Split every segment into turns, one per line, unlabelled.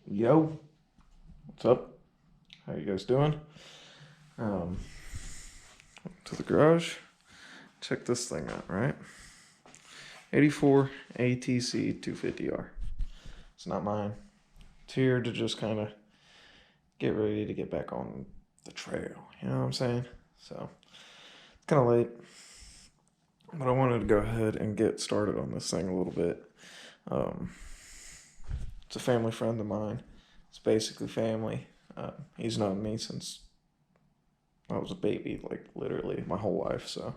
Yo, what's up? How you guys doing? Um, to the garage. Check this thing out, right? 84 ATC250R. It's not mine. It's here to just kind of get ready to get back on the trail. You know what I'm saying? So it's kind of late, but I wanted to go ahead and get started on this thing a little bit. It's a family friend of mine. It's basically family. He's known me since I was a baby, like literally my whole life. So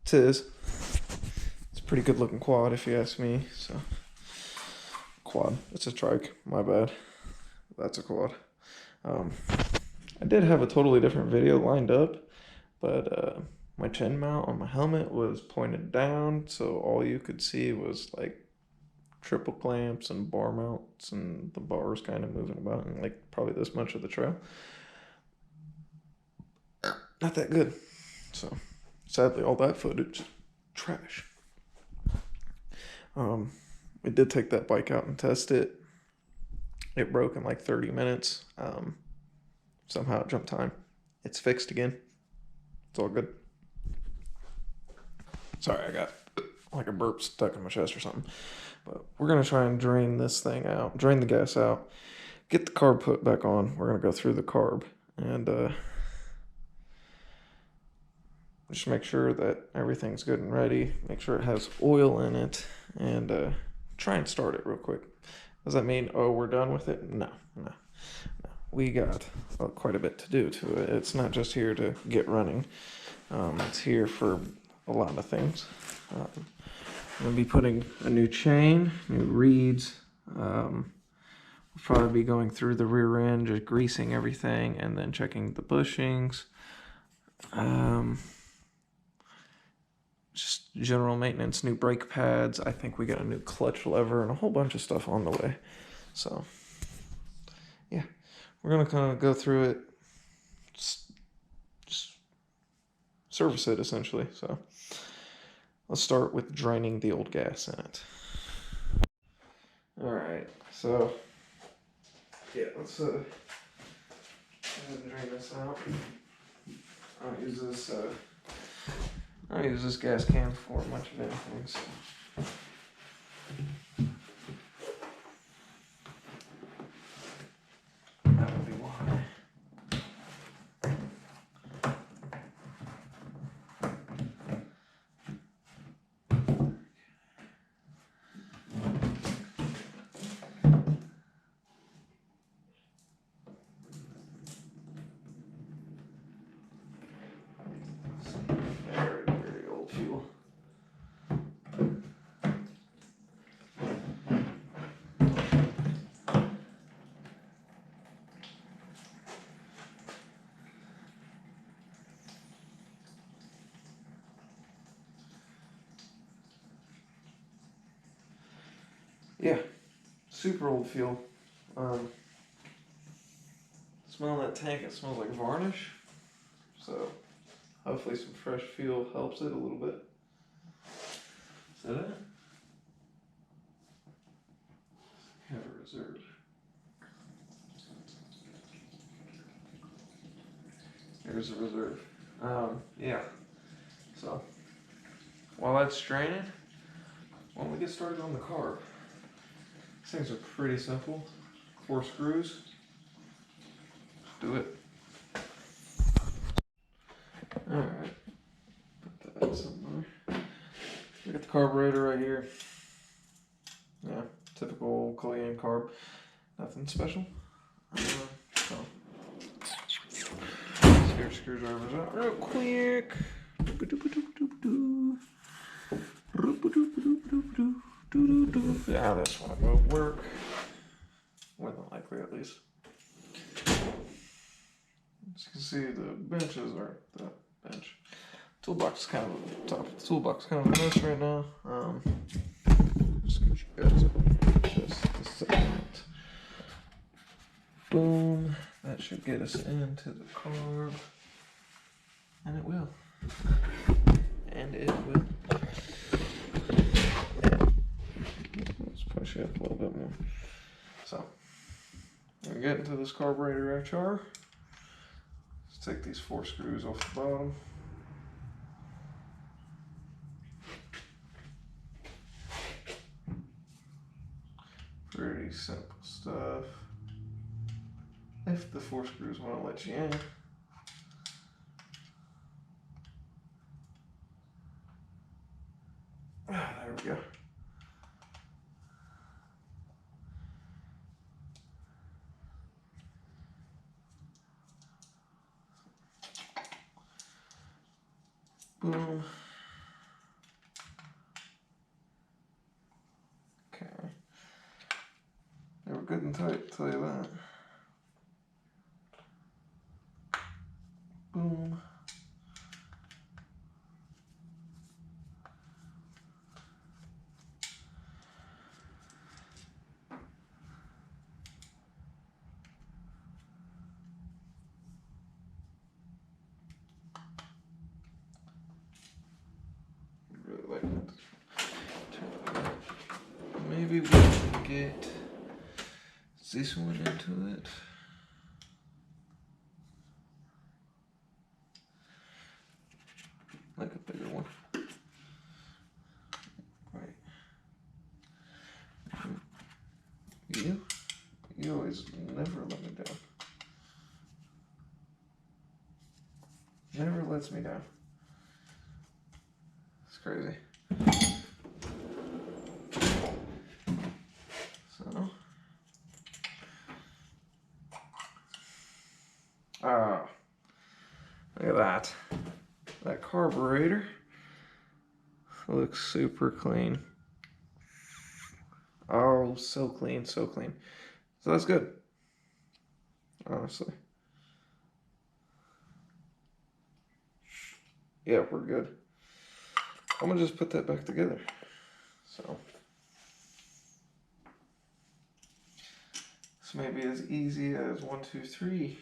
it's a pretty good looking quad if you ask me. So quad, it's a trike. My bad. That's a quad. I did have a totally different video lined up, but my chin mount on my helmet was pointed down, so all you could see was like triple clamps and bar mounts, and the bars kind of moving about, and like probably this much of the trail. Not that good. So sadly, all that footage, trash. We did take that bike out and test it. It broke in like 30 minutes. Somehow it jumped time. It's fixed again. It's all good. Sorry, I got like a burp stuck in my chest or something. But we're going to try and drain this thing out, drain the gas out, get the carb put back on. We're going to go through the carb and just make sure that everything's good and ready. Make sure it has oil in it, and try and start it real quick. Does that mean, oh, we're done with it? No. We got quite a bit to do to it. It's not just here to get running. It's here for a lot of things. I'm going to be putting a new chain, new reeds. We'll probably be going through the rear end, just greasing everything, and then checking the bushings. Just general maintenance, new brake pads. I think we got a new clutch lever and a whole bunch of stuff on the way. So, yeah, we're going to kind of go through it, just service it essentially. So, let's start with draining the old gas in it. All right, so, yeah, let's go ahead and drain this out. I don't use this gas can for much of anything, so. That would be why. Very old fuel. Yeah, super old fuel. Smelling that tank, it smells like varnish. So hopefully some fresh fuel helps it a little bit. Is that it? Have a reserve. There's a reserve. Yeah. So while that's draining, why don't we get started on the carb? These things are pretty simple. 4 screws. Do it. Alright. Put that somewhere. We got the carburetor right here. Yeah, typical Korean carb. Nothing special. So let's get our screwdrivers out real quick. Yeah, this one will work. More than likely, at least. As you can see, the benches are the bench. Toolbox is kind of at the top of the toolbox, kind of a mess right now. Just get you guys up just a second. Boom. That should get us into the carb. And it will. And it will. Let's push it up a little bit more. So I'm getting to this carburetor HR. Let's take these 4 screws off the bottom. Pretty simple stuff. If the 4 screws want to let you in. There we go. Boom. Okay. They were good and tight, I'll tell you that. Boom. Really like that. Maybe we can get this one into it. Like a bigger one. Right. You always never let me down. Never lets me down. It's crazy. So. Ah. Look at that. That carburetor looks super clean. Oh, so clean, so clean. So that's good. Honestly. Yeah, we're good. I'm gonna just put that back together. So this may be as easy as 1, 2, 3.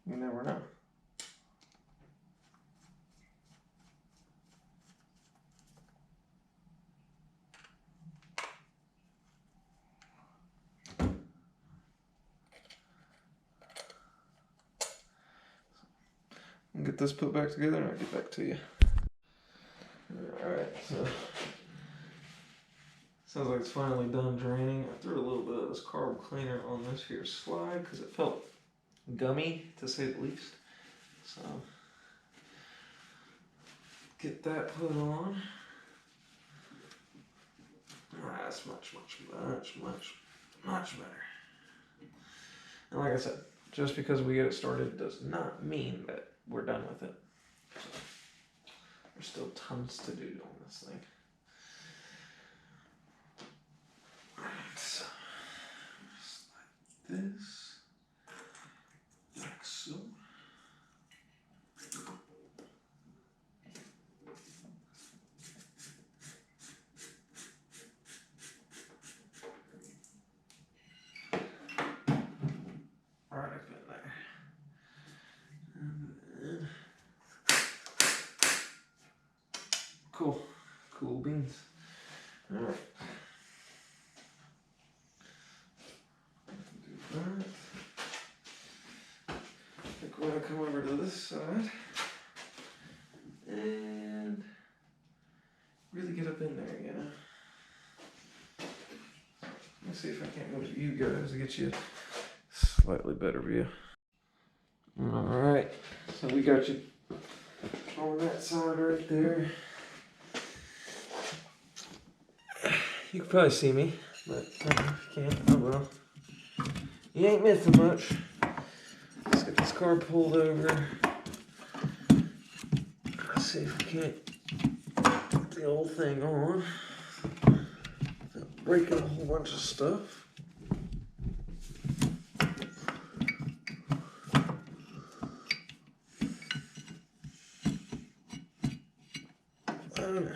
You never know. I'll get this put back together and I'll get back to you. Alright, so sounds like it's finally done draining. I threw a little bit of this carb cleaner on this here slide because it felt gummy, to say the least. So get that put on. That's much better. And like I said, just because we get it started does not mean that we're done with it. So there's still tons to do on this thing. Alright, so just like this, like so. Right up in there. And then, cool beans. All right. Do that. I think we're gonna come over to this side and really get up in there, you know. Let me see if I can't move you guys to get you a slightly better view. All right, so we got you on that side right there. You can probably see me, but if you can't, oh well. You ain't missing much. Let's get this car pulled over. Let's see if we can't get the old thing on without breaking a whole bunch of stuff. Oh no.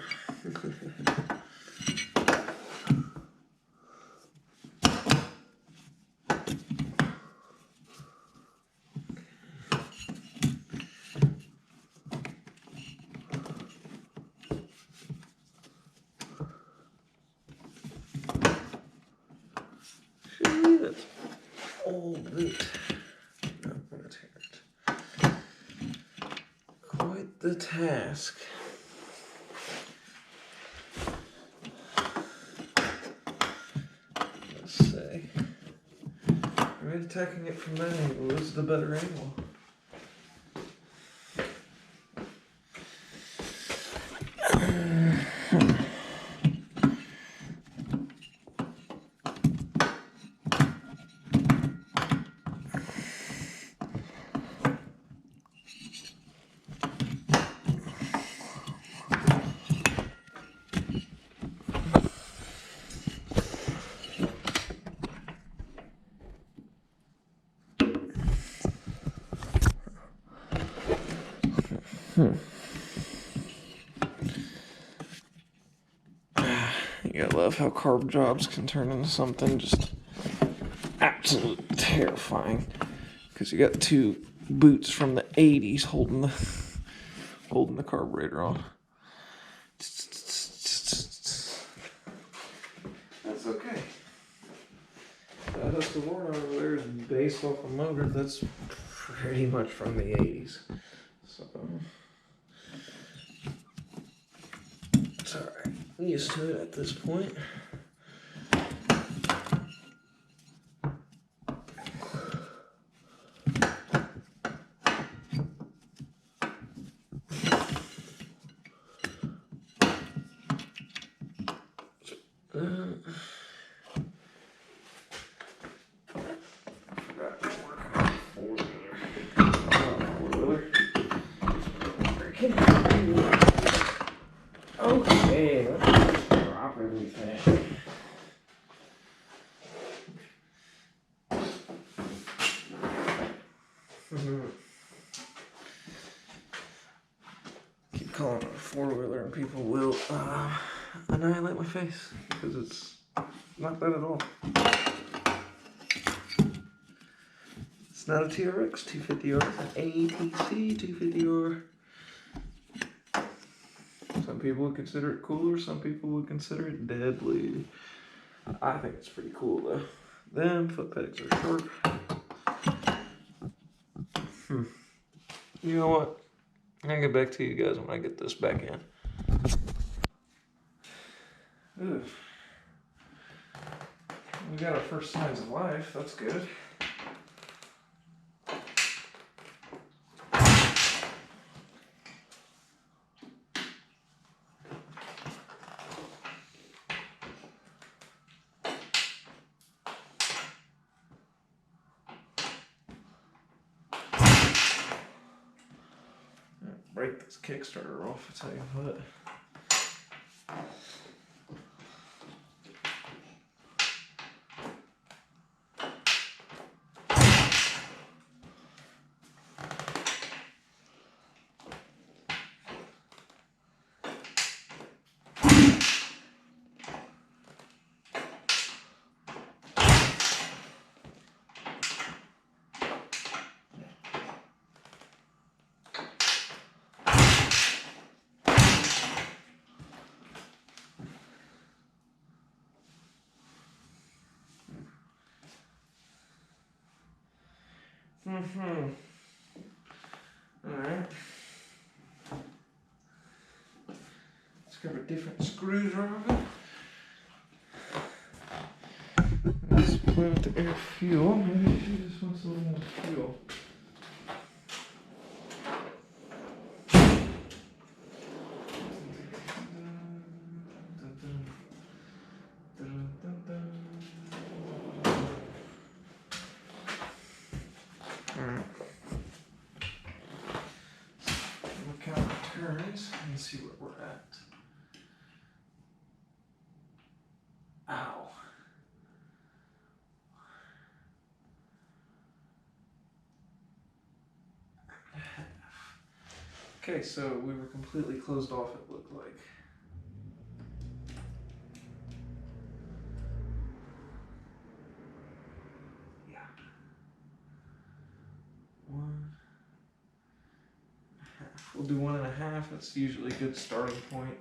old boot. Not gonna tear it. Quite the task. Let's see. Maybe attacking it from that angle is the better angle. You gotta love how carb jobs can turn into something just absolutely terrifying. Because you got two boots from the 80's holding the carburetor on. That's okay. That has to warn over there is based off a motor that's pretty much from the 80's. So it's alright. I'm used to it at this point. Okay, let's drop everything. Keep calling it a four-wheeler and people will annihilate my face because it's not that at all. It's not a TRX 250R, it's an ATC250R. Some people would consider it cooler, some people would consider it deadly. I think it's pretty cool though. Them foot pegs are short. You know what? I'll get back to you guys when I get this back in. Ugh. We got our first signs of life, that's good. Break this Kickstarter off, I tell you what. Alright. Let's grab a different screwdriver. Let's play with the air fuel. Maybe she just wants a little more fuel. And see where we're at. Ow. Okay, so we were completely closed off, it looked like. Yeah. 1.5. We'll do 1.5. That's usually a good starting point.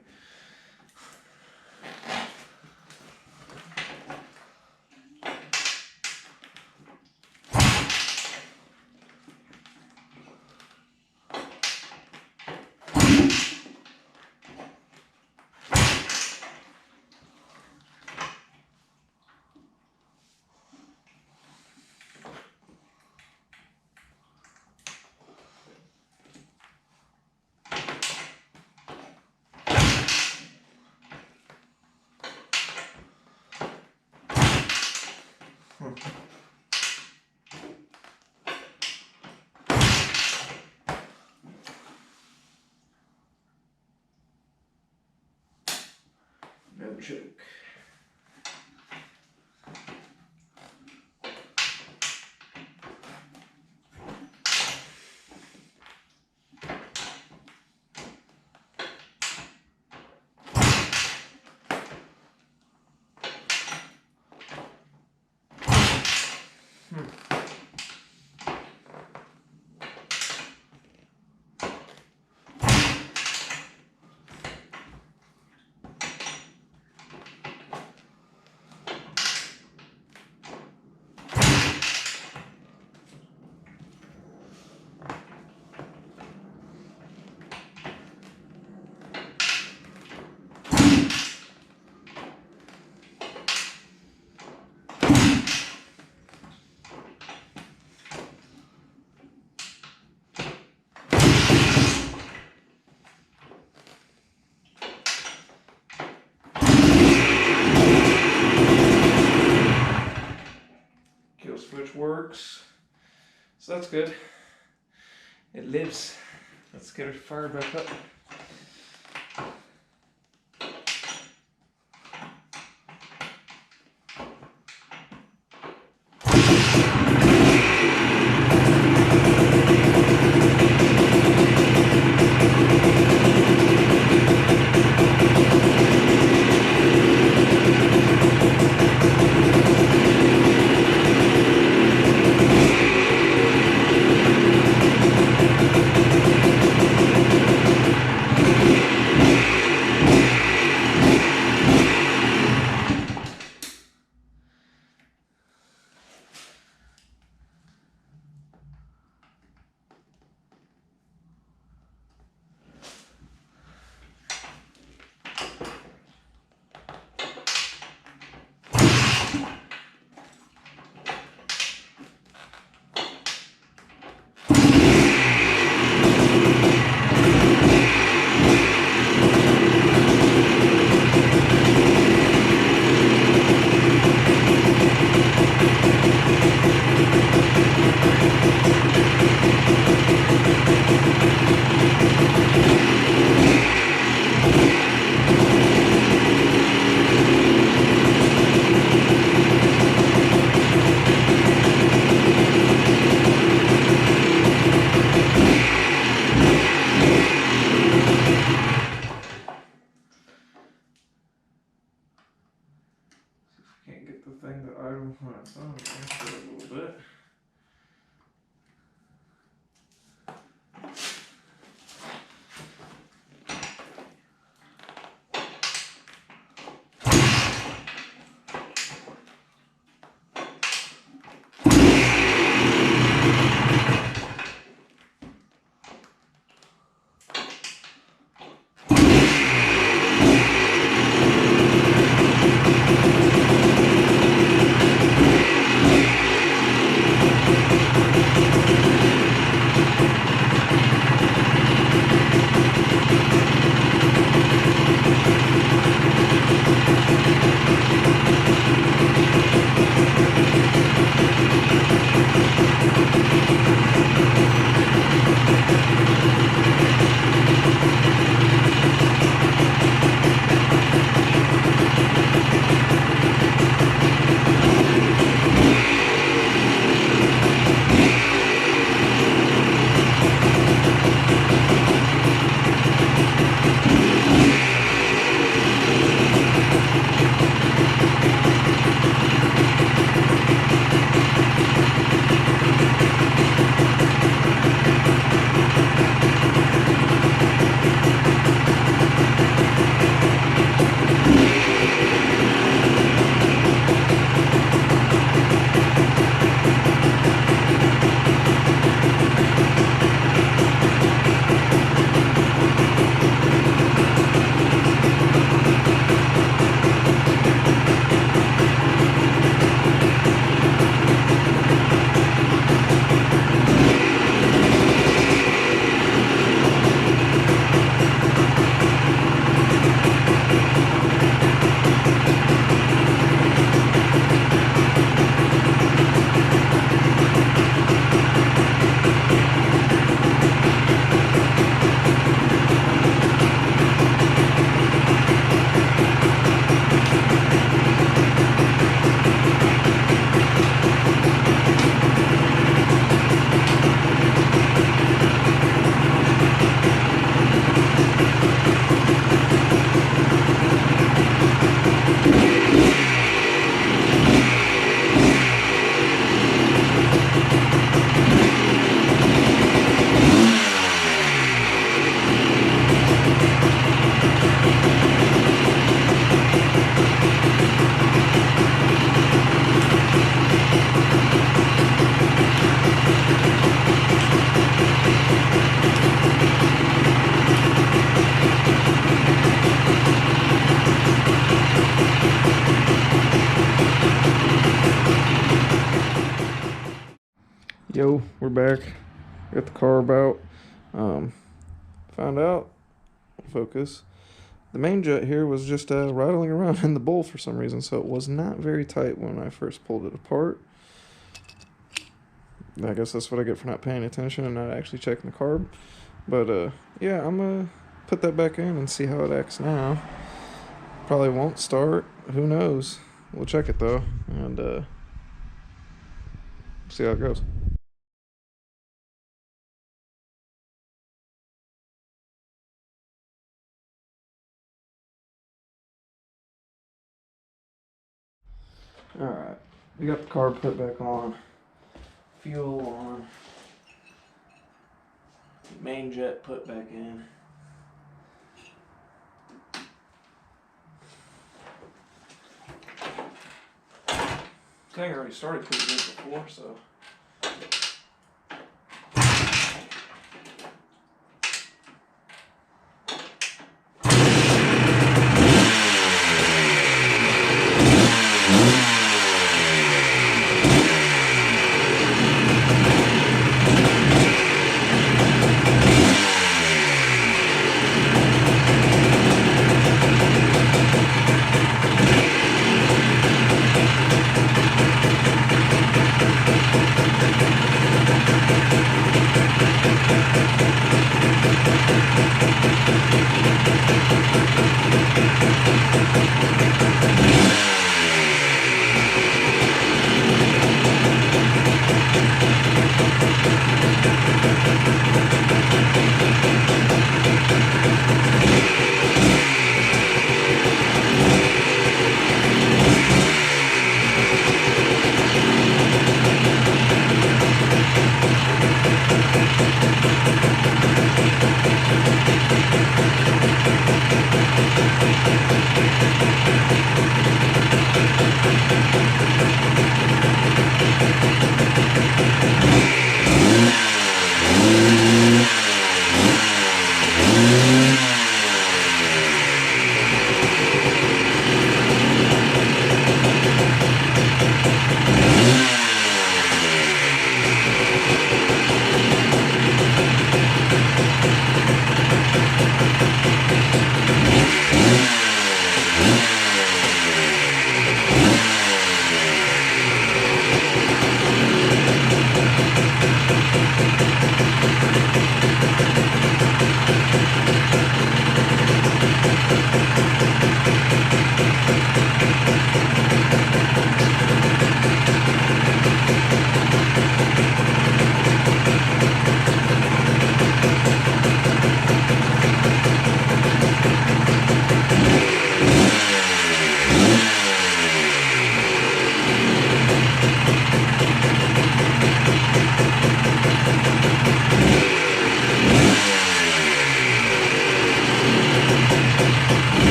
No joke. Switch works, so that's good. It lives. Let's get it fired back up. Can't get the thing to idle on its own for a little bit. Yo, we're back. Got the carb out. Found out, focus, the main jet here was just rattling around in the bowl for some reason, so it was not very tight when I first pulled it apart. I guess that's what I get for not paying attention and not actually checking the carb. But yeah, I'm gonna put that back in and see how it acts now. Probably won't start. Who knows? We'll check it though and see how it goes. Alright, we got the carb put back on, fuel on, main jet put back in. Thing already started pretty good before, so.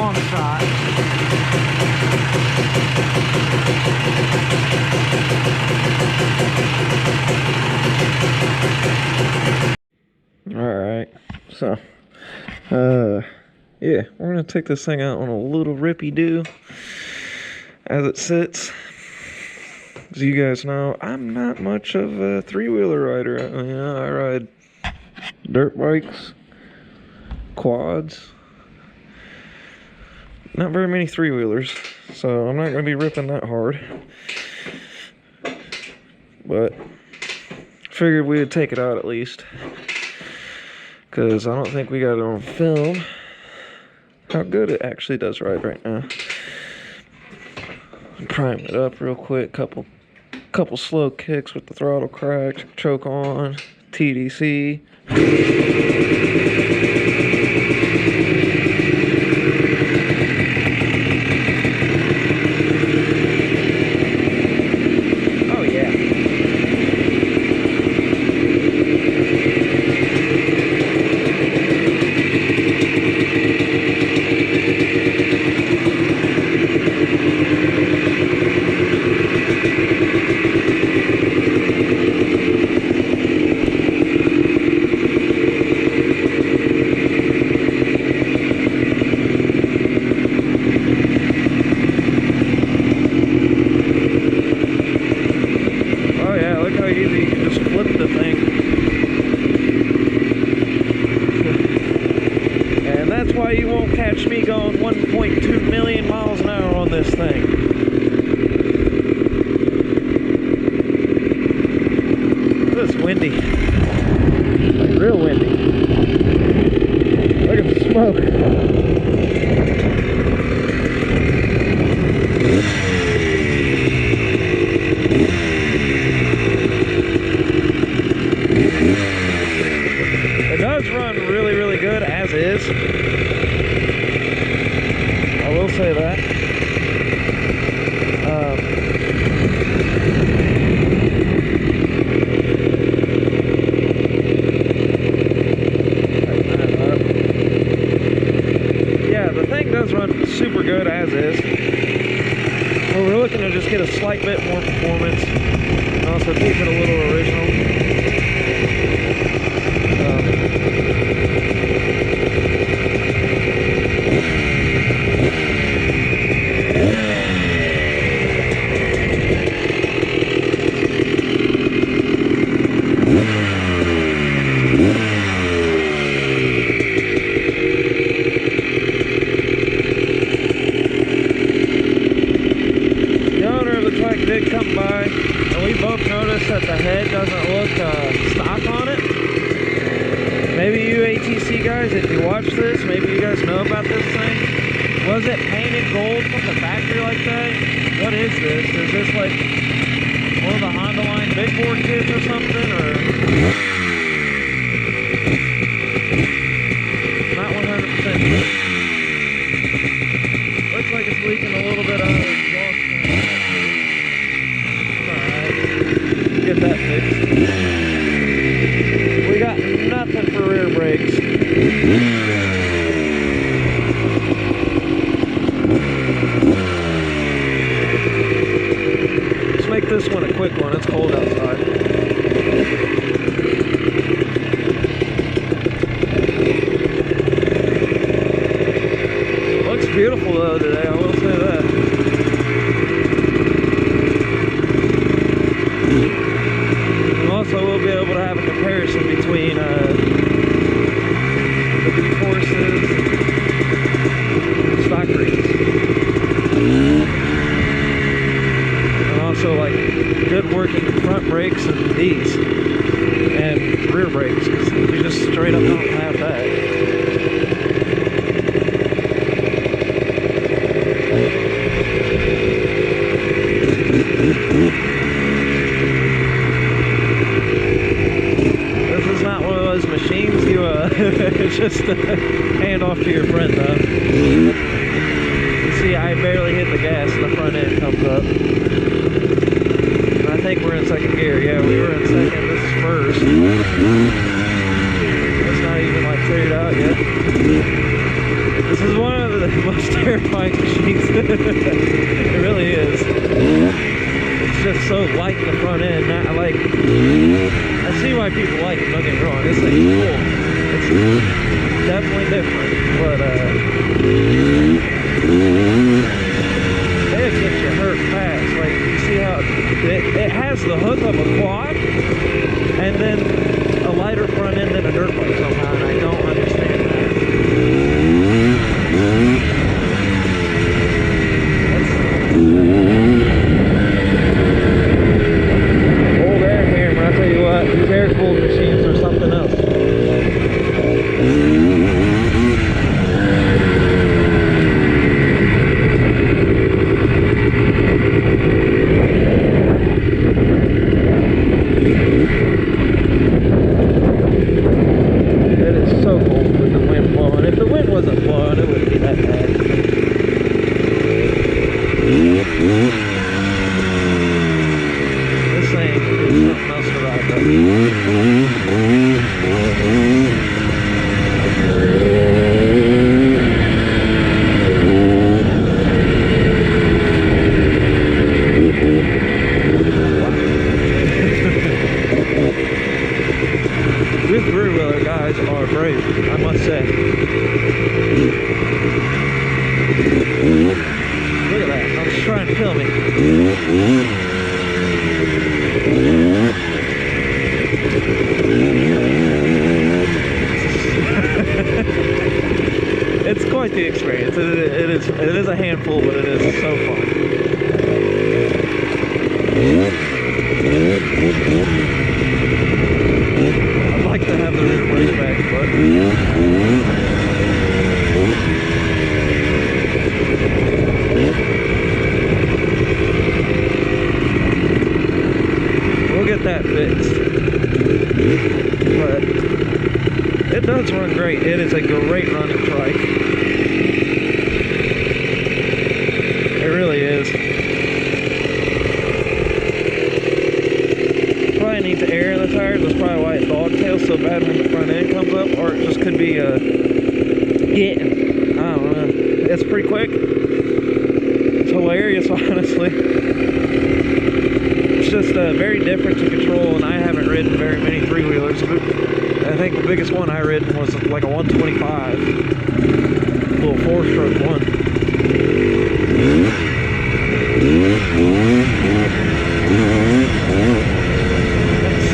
long shot. Alright, so, yeah, we're gonna take this thing out on a little rippy-doo as it sits. As you guys know, I'm not much of a three-wheeler rider. I ride dirt bikes, quads, not very many three-wheelers, so I'm not going to be ripping that hard. But figured we would take it out at least, because I don't think we got it on film how good it actually does ride right now. Prime it up real quick, couple slow kicks with the throttle crack, choke on, TDC. Oh yeah. You won't catch me going 1.2 million miles an hour on this thing. It's windy. Like real windy. Look at the smoke. It does run really, really good as is. I will say that. Yeah, the thing does run super good as is. But we're looking to just get a slight bit more performance and also keep it a little original. Did come by, and we both noticed that the head doesn't look stock on it. Maybe you ATC guys, if you watch this, maybe you guys know about this thing. Was it painted gold from the factory like that? What is this? Is this like one of the Honda line big board kits or something, or not 100% sure. Looks like it's leaking a little bit out of the exhaust. Get that fixed. We got nothing for rear brakes. Let's make this one a quick one. It's cold outside. Looks beautiful though today, I will say that. Also, we'll be able to have a comparison between the B-Forces and stock reads. And also, like, good working front brakes and these. And rear brakes, because we just straight up don't have that. Machines you just hand off to your friend though. You see I barely hit the gas and the front end comes up. And I think we're in second gear. Yeah, we were in second. This is first. It's not even like cleared out yet. This is one of the most terrifying machines. It really is. It's just so light in the front end. Not like, I see why people like it, don't get me wrong. This thing's cool. It's definitely different, but it gets you hurt fast. Like, you see how it has the hook of a quad, and then a lighter front end than a dirt bike somehow, and I don't understand that. Old air hammer, I tell you what, these air cooled machines are something else. It's quite the experience. It is a handful, but it is so fun. I'd like to have the rear brakes back, but we'll get that fixed. But it does run great. It is a great running trike. It really is. Probably needs air in the tires. That's probably why it dogtails so bad when the front end comes up, or it just could be getting. I don't know. It's pretty quick. It's hilarious, honestly. It's just very different to control, and I haven't ridden very many three-wheelers. I think the biggest one I ridden was like a 125, little four-stroke one. That's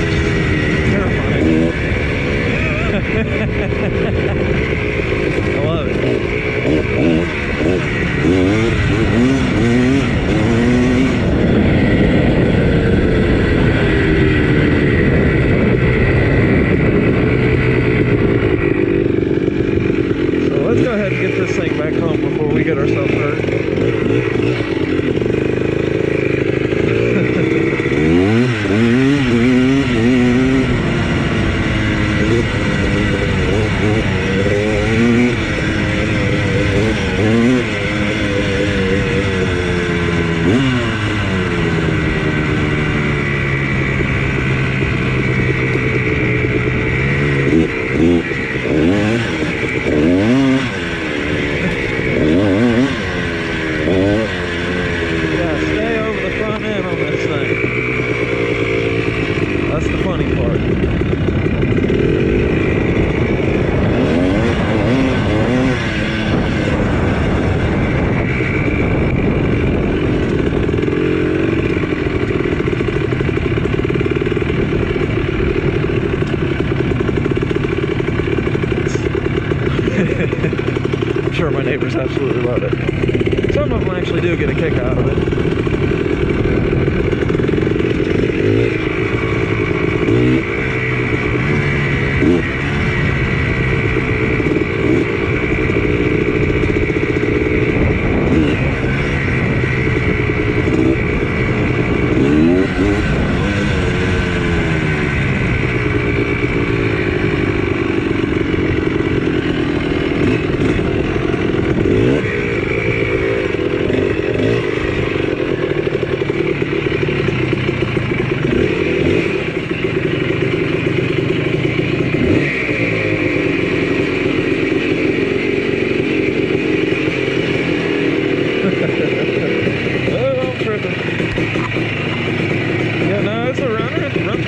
terrifying. I love it. Let's go ahead and get this thing back home before we get ourselves hurt. I'm sure my neighbors absolutely love it. Some of them actually do get a kick out of it.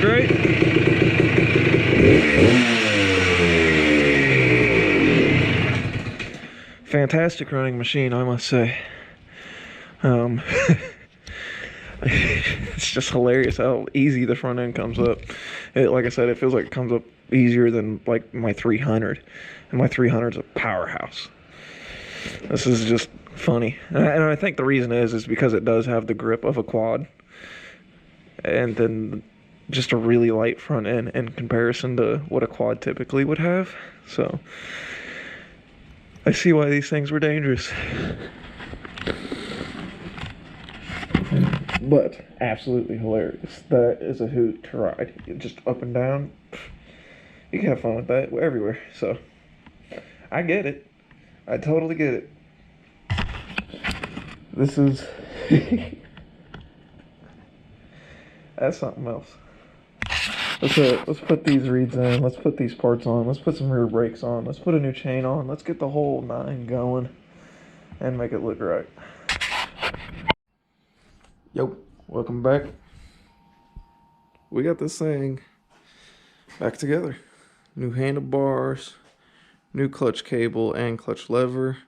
great. Fantastic running machine, I must say. It's just hilarious how easy the front end comes up. Like I said, it feels like it comes up easier than like my 300, and my 300 is a powerhouse. This is just funny, and I think the reason is because it does have the grip of a quad, and then just a really light front end in comparison to what a quad typically would have. So I see why these things were dangerous. But absolutely hilarious. That is a hoot to ride. Just up and down. You can have fun with that everywhere. So I get it. I totally get it. This is that's something else. Let's put these reeds in. Let's put these parts on. Let's put some rear brakes on. Let's put a new chain on. Let's get the whole 9 going and make it look right. Yo, welcome back. We got this thing back together. New handlebars, new clutch cable and clutch lever.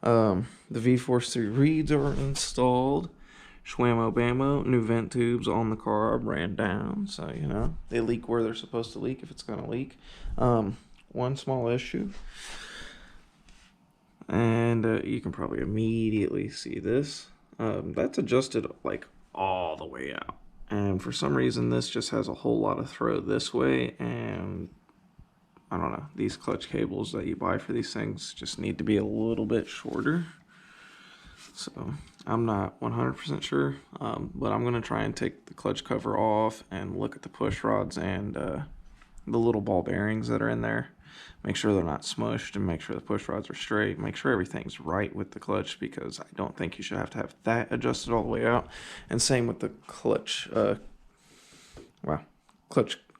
The V-Force 3 reeds are installed. Schwammo bammo, new vent tubes on the car are ran down, so you know they leak where they're supposed to leak if it's gonna leak. One small issue, and you can probably immediately see this. That's adjusted like all the way out, and for some reason this just has a whole lot of throw this way, and I don't know, these clutch cables that you buy for these things just need to be a little bit shorter. So I'm not 100% sure, but I'm gonna try and take the clutch cover off and look at the push rods and the little ball bearings that are in there. Make sure they're not smushed and make sure the push rods are straight. Make sure everything's right with the clutch, because I don't think you should have to have that adjusted all the way out. And same with the clutch,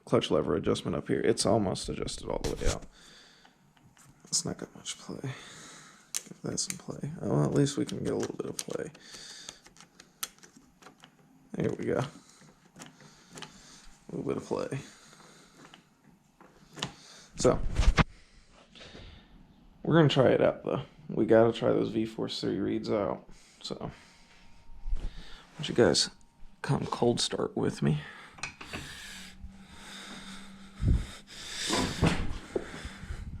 clutch lever adjustment up here. It's almost adjusted all the way out. It's not got much play. Give that some play. Oh, at least we can get a little bit of play. There we go. A little bit of play. So we're gonna try it out though. We gotta try those V-Force 3 reeds out. So why don't you guys come cold start with me?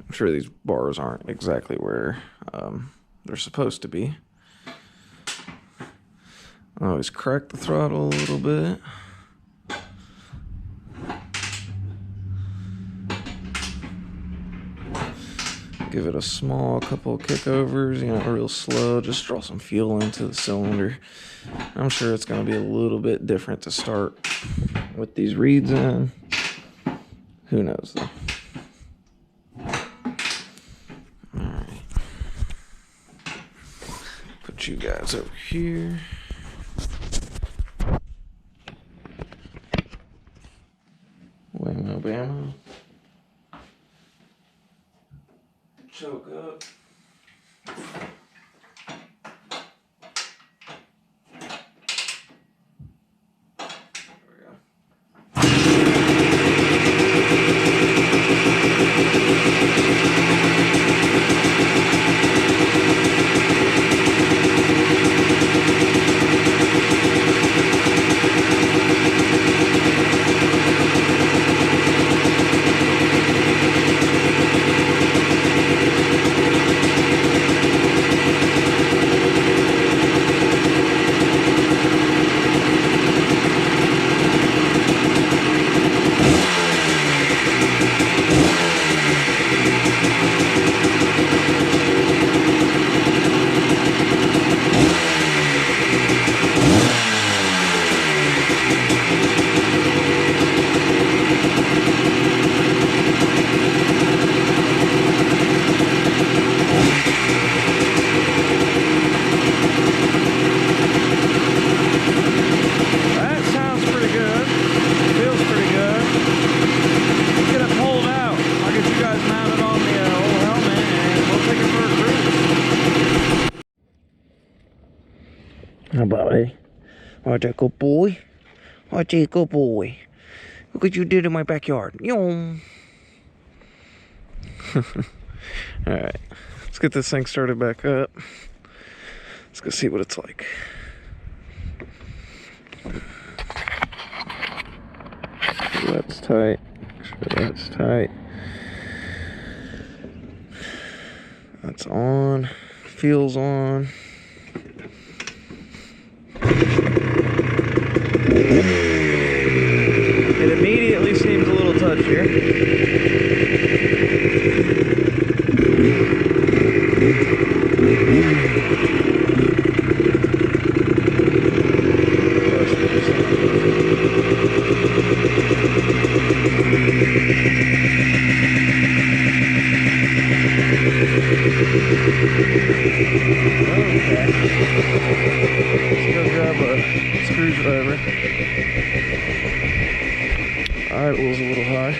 I'm sure these bars aren't exactly where they're supposed to be. I always crack the throttle a little bit. Give it a small couple of kickovers, you know, real slow. Just draw some fuel into the cylinder. I'm sure it's going to be a little bit different to start with these reeds in. Who knows though. Alright. Put you guys over here. Whammo bammo. Choke up. How about it? Aren't you a good boy? Aren't you a good boy? Look what you did in my backyard. Alright, let's get this thing started back up. Let's go see what it's like. That's tight. Make sure that's tight. That's on. Feels on. It immediately seems a little touchier. Let's go grab a screwdriver. Idle's a little high.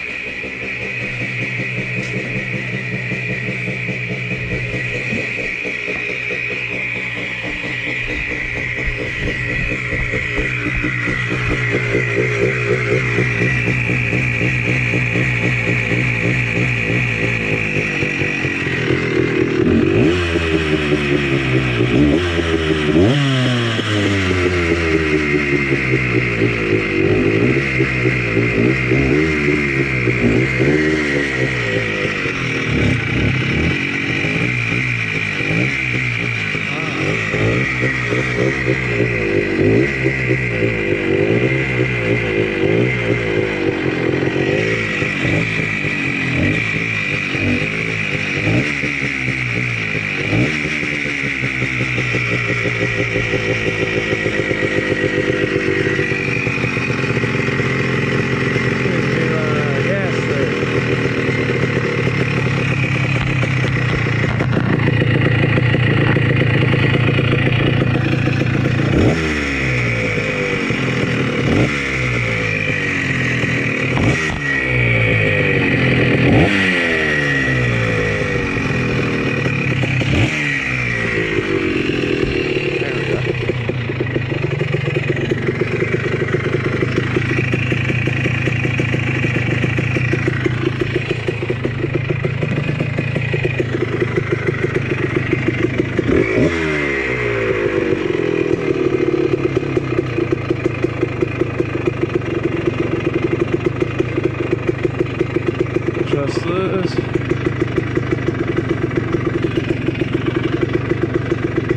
Just this.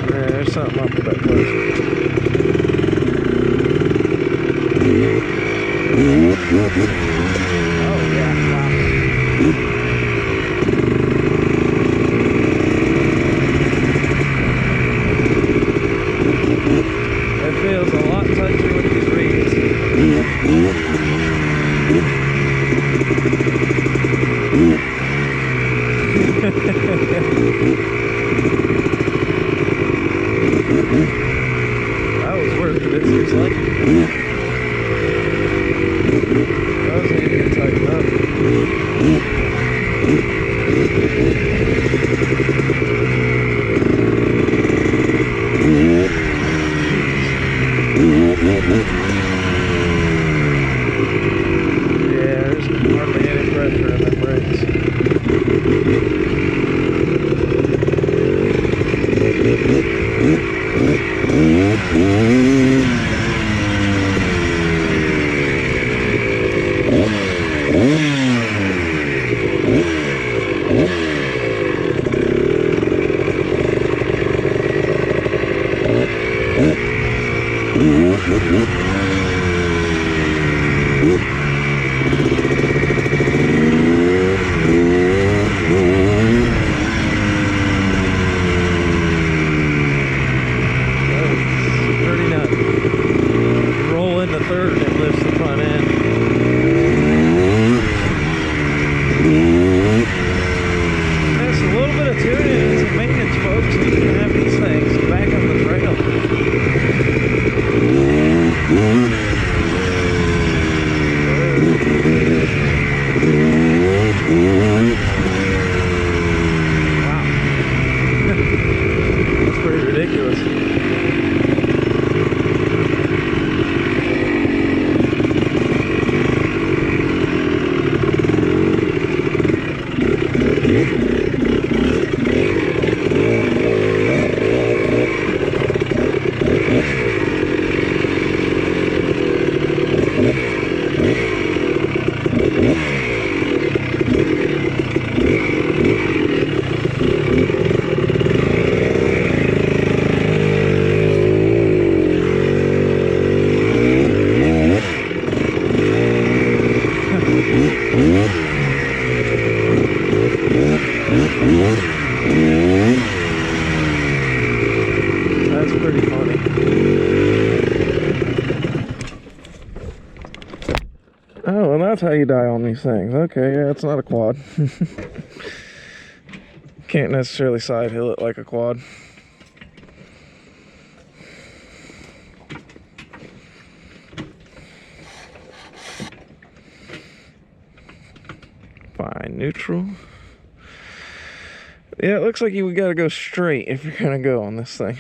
Yeah, there's something up with that place. Oh yeah, wow. It feels a lot touchier with these reeds. That was worth it, it seems like. That was needing to tighten up. Yeah, there's hardly any pressure in the brakes. That's pretty funny. Oh, and that's how you die on these things. Okay, yeah, it's not a quad. Can't necessarily side hill it like a quad. Fine, neutral. Yeah, it looks like we gotta go straight if you're gonna go on this thing.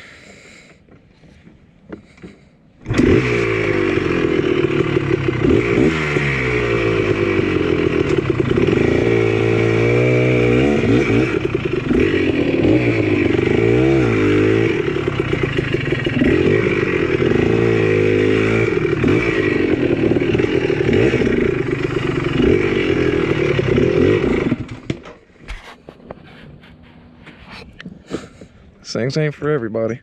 Things ain't for everybody.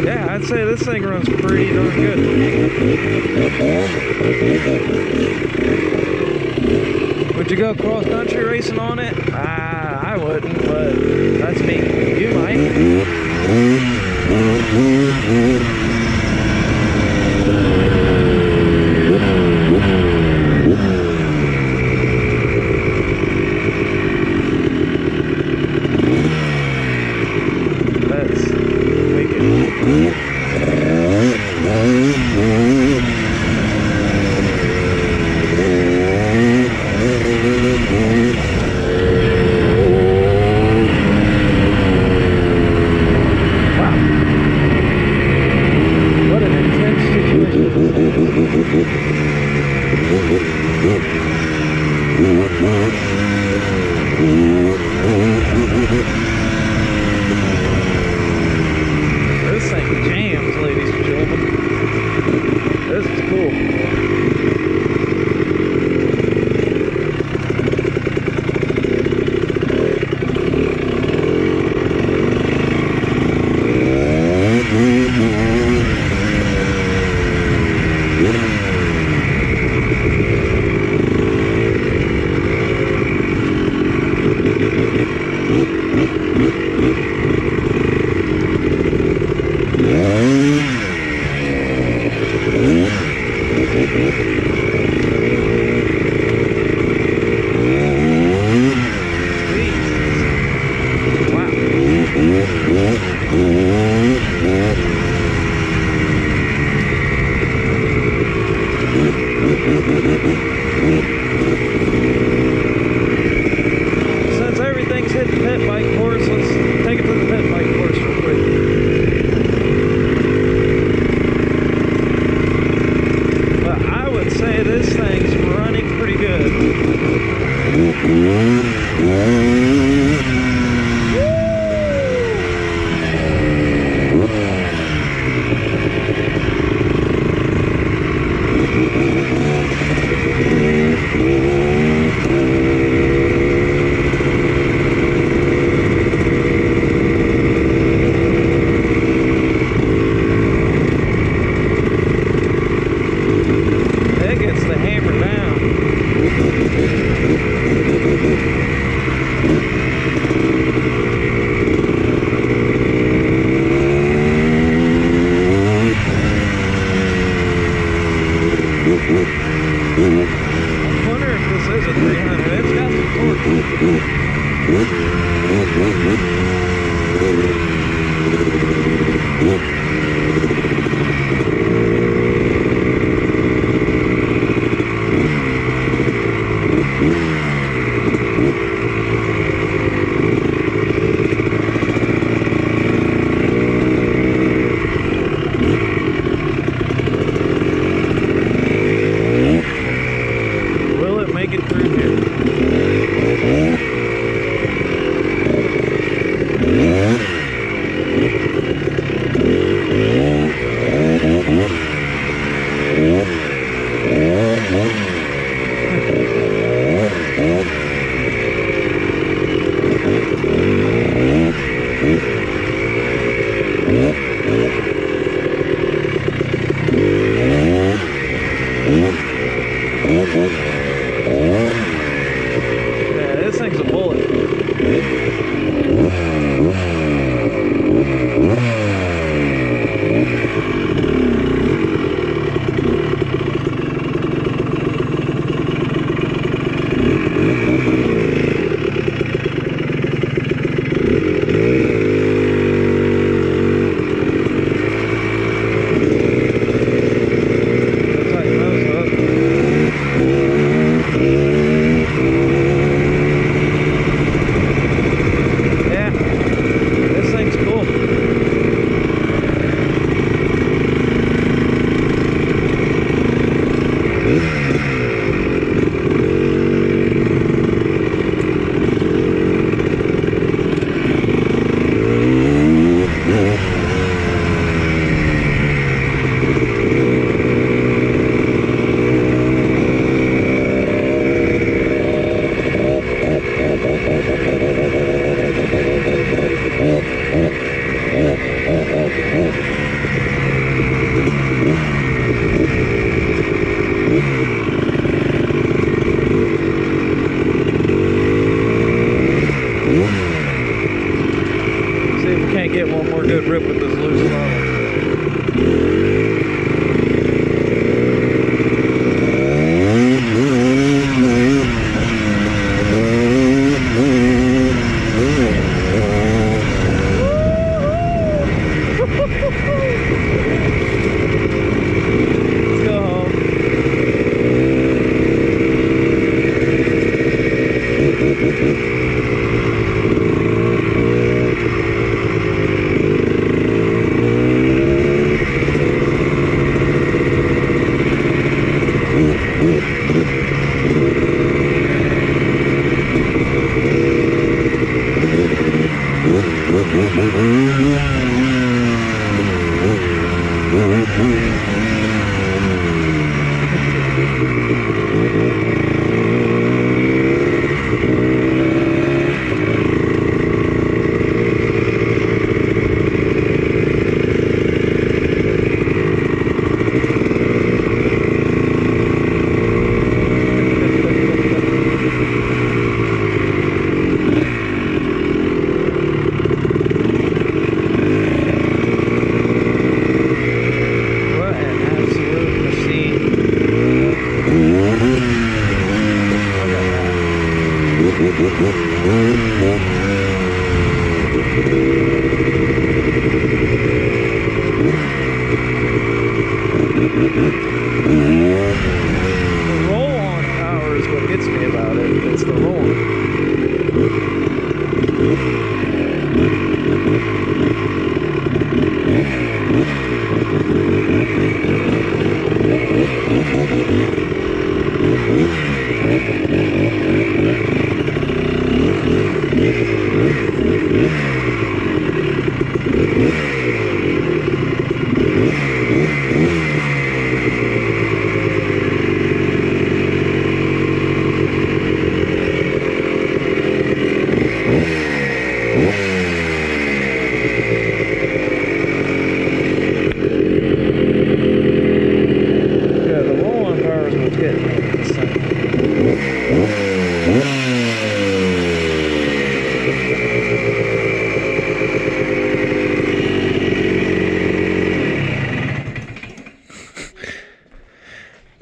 Yeah, I'd say this thing runs pretty darn good. Would you go cross-country racing on it? I wouldn't, but that's me. You might. That's wicked. This thing jams, ladies and gentlemen. This is cool. Since everything's hit the pit bike course, let's take it to the pit bike course real quick. But I would say this thing's running pretty good. It gets the hammer down. I wonder if this is a 300. It's got some torque. Yeah, this thing's a bullet.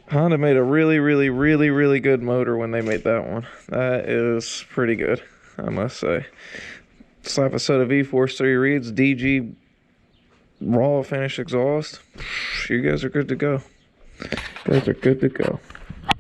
Honda made a really good motor when they made that one. That is pretty good, I must say. Slap a set of V-Force 3 reeds, DG raw finish exhaust. You guys are good to go. You guys are good to go.